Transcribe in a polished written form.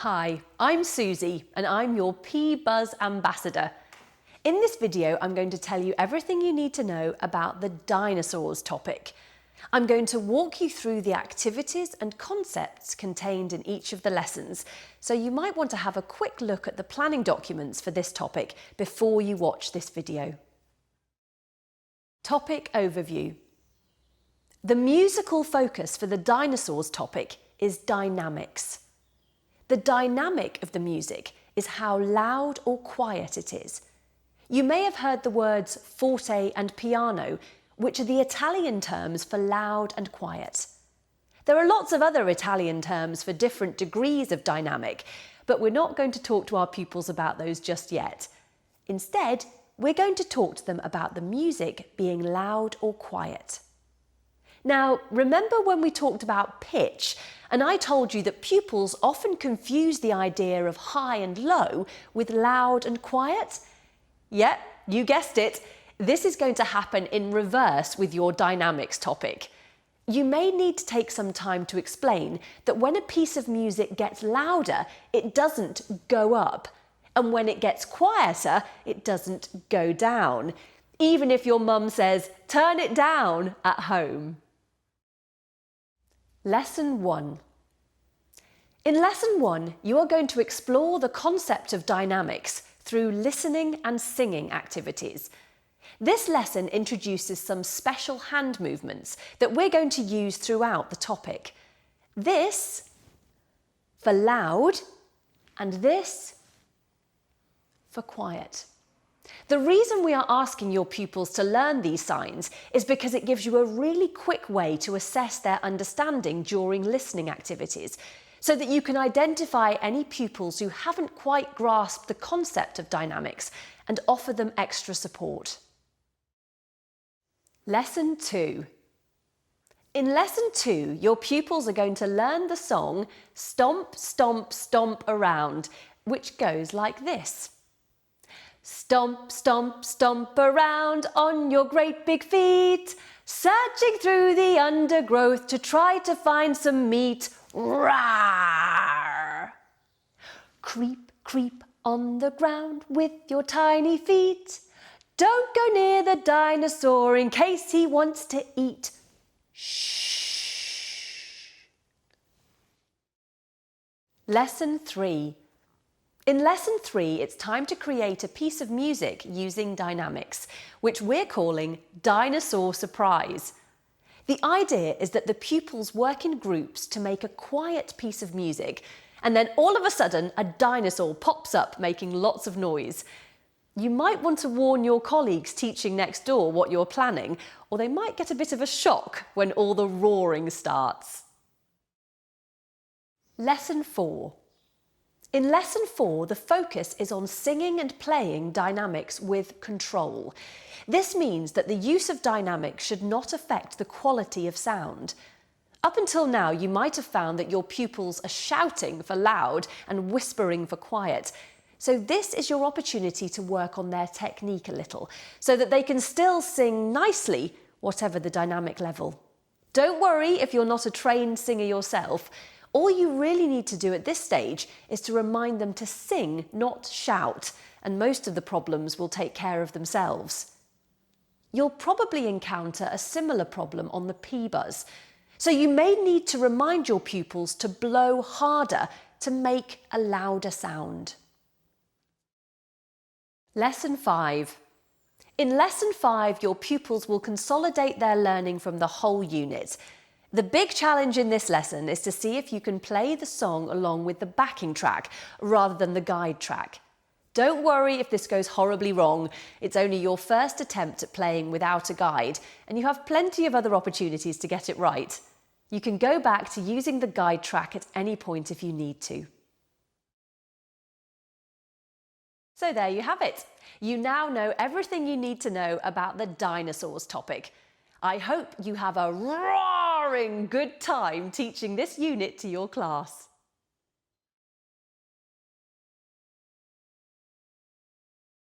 Hi, I'm Susie and I'm your pBuzz ambassador. In this video, I'm going to tell you everything you need to know about the dinosaurs topic. I'm going to walk you through the activities and concepts contained in each of the lessons, so you might want to have a quick look at the planning documents for this topic before you watch this video. Topic overview. The musical focus for the dinosaurs topic is dynamics. The dynamic of the music is how loud or quiet it is. You may have heard the words forte and piano, which are the Italian terms for loud and quiet. There are lots of other Italian terms for different degrees of dynamic, but we're not going to talk to our pupils about those just yet. Instead, we're going to talk to them about the music being loud or quiet. Now, remember when we talked about pitch, and I told you that pupils often confuse the idea of high and low with loud and quiet? Yep, you guessed it. This is going to happen in reverse with your dynamics topic. You may need to take some time to explain that when a piece of music gets louder, it doesn't go up. And when it gets quieter, it doesn't go down. Even if your mum says, "Turn it down" at home. Lesson 1. In Lesson 1, you are going to explore the concept of dynamics through listening and singing activities. This lesson introduces some special hand movements that we're going to use throughout the topic. This for loud and this for quiet. The reason we are asking your pupils to learn these signs is because it gives you a really quick way to assess their understanding during listening activities, so that you can identify any pupils who haven't quite grasped the concept of dynamics and offer them extra support. Lesson 2. In Lesson 2, your pupils are going to learn the song Stomp, Stomp, Stomp Around, which goes like this. Stomp, stomp, stomp around on your great big feet, searching through the undergrowth to try to find some meat. Rawr! Creep, creep on the ground with your tiny feet. Don't go near the dinosaur in case he wants to eat. Shh. Lesson 3. In Lesson 3, it's time to create a piece of music using dynamics, which we're calling Dinosaur Surprise. The idea is that the pupils work in groups to make a quiet piece of music, and then all of a sudden a dinosaur pops up making lots of noise. You might want to warn your colleagues teaching next door what you're planning, or they might get a bit of a shock when all the roaring starts. Lesson 4. In Lesson 4, the focus is on singing and playing dynamics with control. This means that the use of dynamics should not affect the quality of sound. Up until now, you might have found that your pupils are shouting for loud and whispering for quiet. So this is your opportunity to work on their technique a little, so that they can still sing nicely, whatever the dynamic level. Don't worry if you're not a trained singer yourself. All you really need to do at this stage is to remind them to sing, not shout, and most of the problems will take care of themselves. You'll probably encounter a similar problem on the pBuzz, so you may need to remind your pupils to blow harder to make a louder sound. Lesson 5. In Lesson 5, your pupils will consolidate their learning from the whole unit. The big challenge in this lesson is to see if you can play the song along with the backing track rather than the guide track. Don't worry if this goes horribly wrong. It's only your first attempt at playing without a guide, and you have plenty of other opportunities to get it right. You can go back to using the guide track at any point if you need to. So there you have it. You now know everything you need to know about the dinosaurs topic. I hope you have a roaring good time teaching this unit to your class.